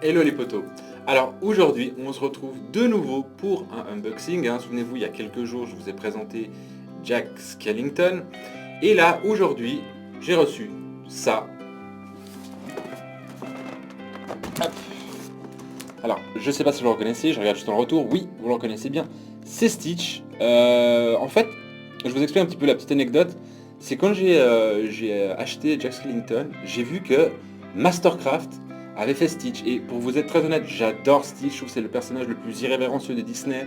Hello les potos. Alors aujourd'hui on se retrouve de nouveau pour un unboxing. Souvenez-vous, il y a quelques jours je vous ai présenté Jack Skellington. Et là aujourd'hui j'ai reçu ça. Hop. Alors je sais pas si vous le reconnaissez, je regarde juste en retour. Oui, vous le reconnaissez bien. C'est Stitch. En fait, je vous explique un petit peu la petite anecdote. C'est quand j'ai acheté Jack Skellington, j'ai vu que Mastercraft avait fait Stitch. Et pour vous être très honnête, j'adore Stitch. Je trouve que c'est le personnage le plus irrévérencieux de Disney.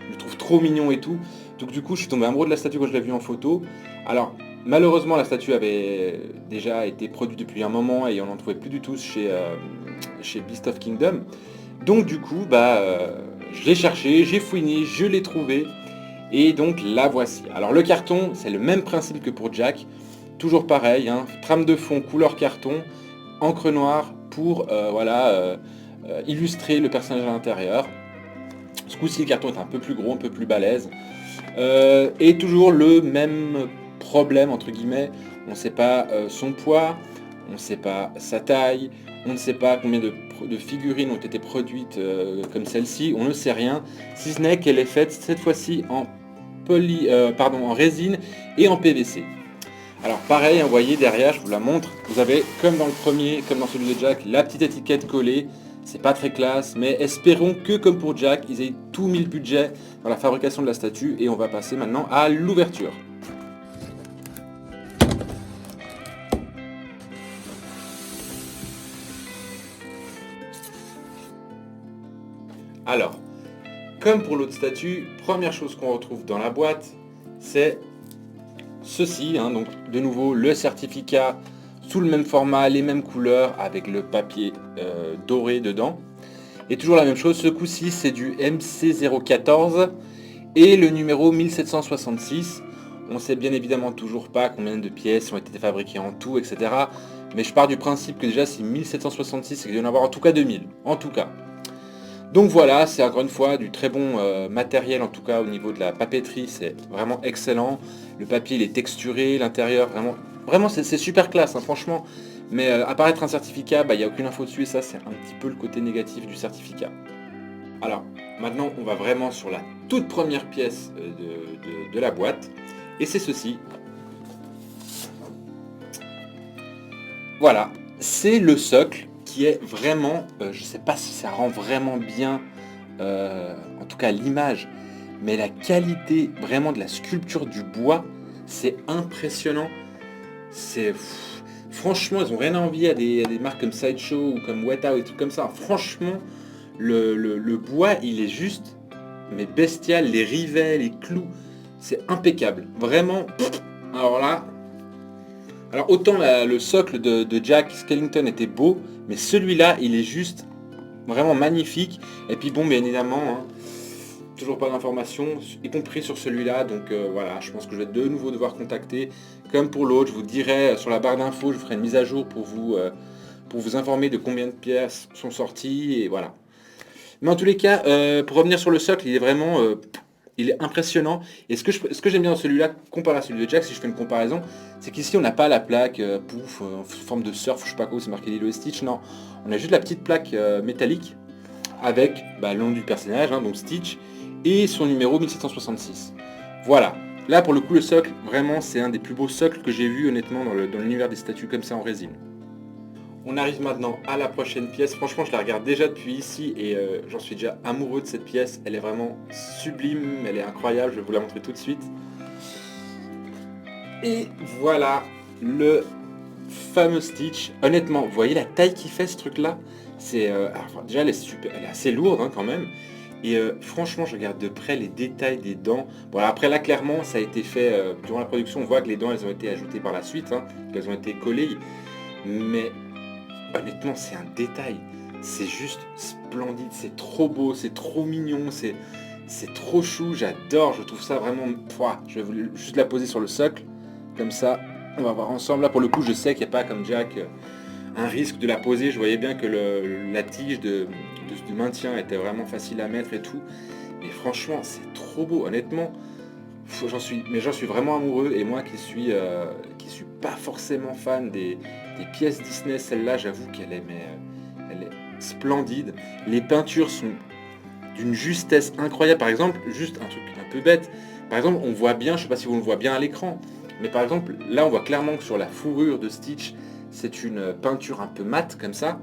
Je le trouve trop mignon et tout. Donc du coup, je suis tombé amoureux de la statue quand je l'ai vue en photo. Alors, malheureusement, la statue avait déjà été produite depuis un moment et on n'en trouvait plus du tout chez Beast of Kingdom. Donc du coup, je l'ai cherché, j'ai fouiné, je l'ai trouvé. Et donc la voici. Alors le carton, c'est le même principe que pour Jack. Toujours pareil, trame de fond couleur carton, encre noire pour illustrer le personnage à l'intérieur. Ce coup-ci, le carton est un peu plus gros, un peu plus balèze. Et toujours le même problème, entre guillemets. On ne sait pas son poids, on ne sait pas sa taille, on ne sait pas combien de figurines ont été produites comme celle-ci, on ne sait rien, si ce n'est qu'elle est faite cette fois-ci en résine et en PVC. Alors pareil, vous voyez derrière, je vous la montre, vous avez comme dans le premier, comme dans celui de Jack, la petite étiquette collée. C'est pas très classe, mais espérons que comme pour Jack, ils aient tout mis le budget dans la fabrication de la statue. Et on va passer maintenant à l'ouverture. Alors, comme pour l'autre statue, première chose qu'on retrouve dans la boîte, c'est ceci, donc de nouveau le certificat sous le même format, les mêmes couleurs, avec le papier doré dedans. Et toujours la même chose, ce coup-ci c'est du MC014 et le numéro 1766. On sait bien évidemment toujours pas combien de pièces ont été fabriquées en tout, etc. Mais je pars du principe que déjà si 1766, c'est qu'il doit y en avoir en tout cas 2000, en tout cas. Donc voilà, c'est encore une fois du très bon matériel, en tout cas au niveau de la papeterie, c'est vraiment excellent. Le papier il est texturé, l'intérieur vraiment c'est super classe, franchement. Mais apparaître un certificat, il n'y a aucune info dessus et ça c'est un petit peu le côté négatif du certificat. Alors maintenant on va vraiment sur la toute première pièce de la boîte et c'est ceci. Voilà, c'est le socle qui est vraiment, je sais pas si ça rend vraiment bien, en tout cas l'image, mais la qualité vraiment de la sculpture du bois, c'est impressionnant. Franchement, ils ont rien à envier à des marques comme Sideshow ou comme Weta ou des trucs comme ça. Franchement, le bois, il est juste, mais bestial, les rivets, les clous, c'est impeccable. Vraiment, alors là... Alors autant le socle de Jack Skellington était beau, mais celui-là, il est juste vraiment magnifique. Et puis bon, bien évidemment, toujours pas d'informations, y compris sur celui-là. Donc voilà, je pense que je vais de nouveau devoir contacter. Comme pour l'autre, je vous dirai sur la barre d'infos, je ferai une mise à jour pour vous informer de combien de pièces sont sorties. Et voilà. Mais en tous les cas, pour revenir sur le socle, il est vraiment... il est impressionnant. Et ce que j'aime bien dans celui-là, comparé à celui de Jack, si je fais une comparaison, c'est qu'ici on n'a pas la plaque en forme de surf, je sais pas quoi, c'est marqué Lilo et Stitch, non. On a juste la petite plaque métallique avec le nom du personnage, donc Stitch, et son numéro 1766. Voilà. Là pour le coup le socle, vraiment c'est un des plus beaux socles que j'ai vu honnêtement dans l'univers des statues comme ça en résine. On arrive maintenant à la prochaine pièce. Franchement, je la regarde déjà depuis ici et j'en suis déjà amoureux de cette pièce. Elle est vraiment sublime, elle est incroyable. Je vais vous la montrer tout de suite. Et voilà le fameux Stitch. Honnêtement, vous voyez la taille qu'il fait ce truc-là. Déjà, elle est assez lourde quand même. Et franchement, je regarde de près les détails des dents. Bon, après là, clairement, ça a été fait durant la production. On voit que les dents, elles ont été ajoutées par la suite, qu'elles ont été collées. Mais honnêtement, c'est un détail. C'est juste splendide, c'est trop beau, c'est trop mignon, c'est trop chou, j'adore, je trouve ça vraiment... Je vais juste la poser sur le socle, comme ça, on va voir ensemble. Là, pour le coup, je sais qu'il n'y a pas, comme Jack, un risque de la poser. Je voyais bien que la tige de maintien était vraiment facile à mettre et tout. Mais franchement, c'est trop beau, honnêtement. J'en suis vraiment amoureux, et moi qui suis pas forcément fan des pièces Disney, celle-là, j'avoue qu'elle est splendide. Les peintures sont d'une justesse incroyable. Par exemple, juste un truc un peu bête. Par exemple, on voit bien, je sais pas si vous le voyez bien à l'écran, mais par exemple, là on voit clairement que sur la fourrure de Stitch, c'est une peinture un peu mate comme ça.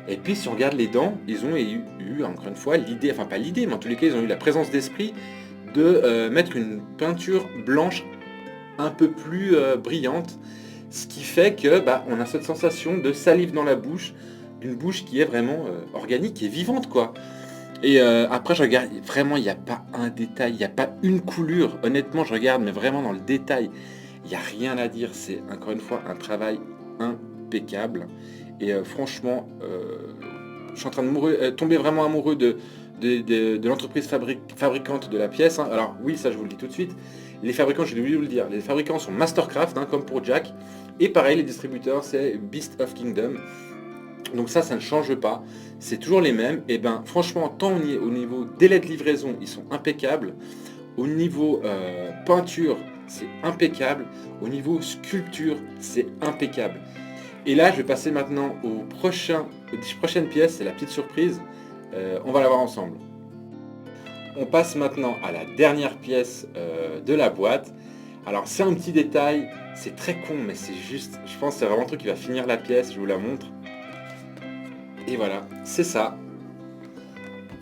Et puis si on regarde les dents, ils ont eu encore une fois l'idée, enfin pas l'idée, mais en tous les cas ils ont eu la présence d'esprit de mettre une peinture blanche un peu plus brillante, ce qui fait que on a cette sensation de salive dans la bouche, d'une bouche qui est vraiment organique et vivante quoi. Et après je regarde, vraiment il n'y a pas un détail, il n'y a pas une coulure, honnêtement je regarde mais vraiment dans le détail, il n'y a rien à dire, c'est encore une fois un travail impeccable. Et franchement, je suis en train de tomber vraiment amoureux de l'entreprise fabricante de la pièce. Hein. Alors oui, ça je vous le dis tout de suite, les fabricants, j'ai oublié de vous le dire, les fabricants sont Mastercraft, hein, comme pour Jack, et pareil, les distributeurs, c'est Beast of Kingdom. Donc ça ne change pas, c'est toujours les mêmes. Et ben franchement, tant au niveau délai de livraison, ils sont impeccables. Au niveau peinture, c'est impeccable. Au niveau sculpture, c'est impeccable. Et là, je vais passer maintenant aux prochaines pièces, c'est la petite surprise. On va la voir ensemble. On passe maintenant à la dernière pièce de la boîte. Alors c'est un petit détail, c'est très con, mais c'est juste, je pense que c'est vraiment un truc qui va finir la pièce, je vous la montre. Et voilà, c'est ça.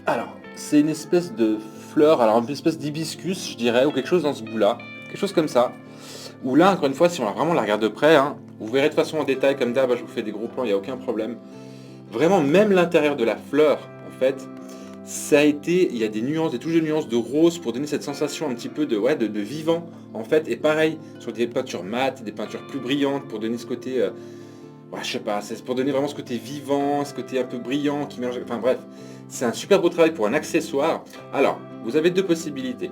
Alors, c'est une espèce de fleur, alors une espèce d'hibiscus, je dirais, ou quelque chose dans ce goût-là. Quelque chose comme ça. Ou là, encore une fois, si on vraiment la regarde de près, hein, vous verrez de façon en détail, comme d'hab, je vous fais des gros plans, il n'y a aucun problème. Vraiment, même l'intérieur de la fleur, en fait, ça a été, il y a des nuances, des touches de nuances de rose pour donner cette sensation un petit peu de vivant, en fait. Et pareil, sur des peintures mates, des peintures plus brillantes, pour donner ce côté, je sais pas, c'est pour donner vraiment ce côté vivant, ce côté un peu brillant, qui mélange, enfin bref. C'est un super beau travail pour un accessoire. Alors, vous avez deux possibilités.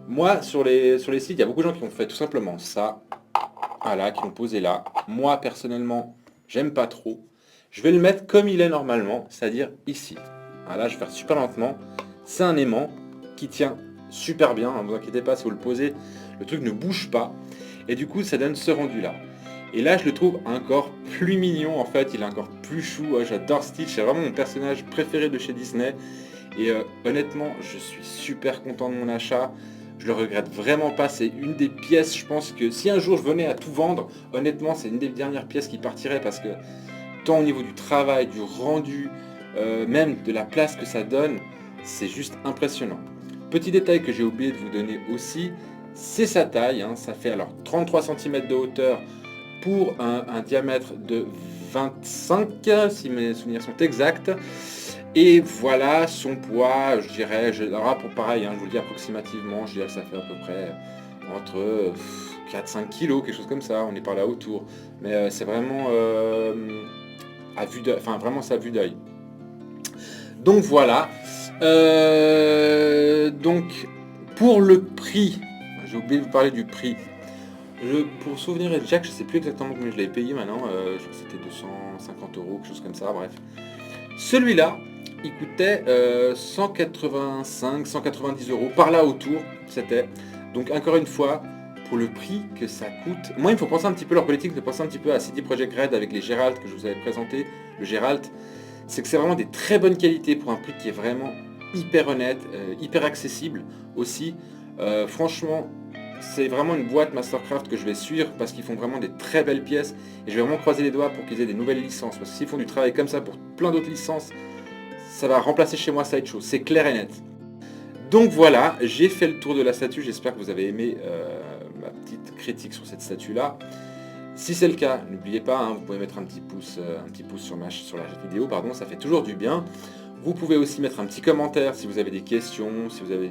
Moi, sur les sites, il y a beaucoup de gens qui ont fait tout simplement ça, voilà, qui l'ont posé là. Moi, personnellement, j'aime pas trop. Je vais le mettre comme il est normalement, c'est-à-dire ici. Voilà, je vais faire super lentement. C'est un aimant qui tient super bien, ne vous inquiétez pas, si vous le posez, le truc ne bouge pas. Et du coup, ça donne ce rendu-là. Et là, je le trouve encore plus mignon, en fait, il est encore plus chou. J'adore Stitch, c'est vraiment mon personnage préféré de chez Disney. Et honnêtement, je suis super content de mon achat. Je le regrette vraiment pas, c'est une des pièces, je pense que si un jour je venais à tout vendre, honnêtement, c'est une des dernières pièces qui partirait parce que tant au niveau du travail, du rendu, même de la place que ça donne, c'est juste impressionnant. Petit détail que j'ai oublié de vous donner aussi, c'est sa taille, hein. Ça fait alors 33 cm de hauteur pour un diamètre de 25, si mes souvenirs sont exacts. Et voilà son poids, je dirais, pour pareil, hein, je vous le dis approximativement, je dirais que ça fait à peu près entre 4-5 kilos, quelque chose comme ça, on est par là autour. Mais c'est vraiment à vue d'œil, enfin vraiment c'est à vue d'œil. Donc voilà. Donc pour le prix, j'ai oublié de vous parler du prix. Pour souvenir de Jack, je ne sais plus exactement combien je l'avais payé maintenant, je crois que c'était 250 €, quelque chose comme ça, bref. Celui-là, il coûtait 185, 190 € par là autour, c'était. Donc encore une fois, pour le prix que ça coûte, moi il faut penser un petit peu leur politique, il faut penser un petit peu à CD Projekt Red avec les Geralt que je vous avais présenté, le Geralt, c'est que c'est vraiment des très bonnes qualités pour un prix qui est vraiment hyper honnête, hyper accessible aussi. Franchement, c'est vraiment une boîte Mastercraft que je vais suivre parce qu'ils font vraiment des très belles pièces et je vais vraiment croiser les doigts pour qu'ils aient des nouvelles licences parce que s'ils font du travail comme ça pour plein d'autres licences, ça va remplacer chez moi Sideshow, c'est clair et net. Donc voilà, j'ai fait le tour de la statue, j'espère que vous avez aimé ma petite critique sur cette statue là. Si c'est le cas, n'oubliez pas, hein, vous pouvez mettre un petit pouce sur la vidéo, pardon, ça fait toujours du bien. Vous pouvez aussi mettre un petit commentaire si vous avez des questions, si vous avez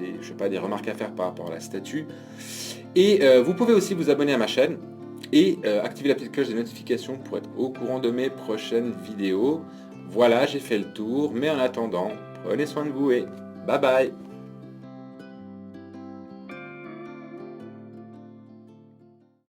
des remarques à faire par rapport à la statue. Et vous pouvez aussi vous abonner à ma chaîne et activer la petite cloche des notifications pour être au courant de mes prochaines vidéos. Voilà, j'ai fait le tour, mais en attendant, prenez soin de vous et bye bye.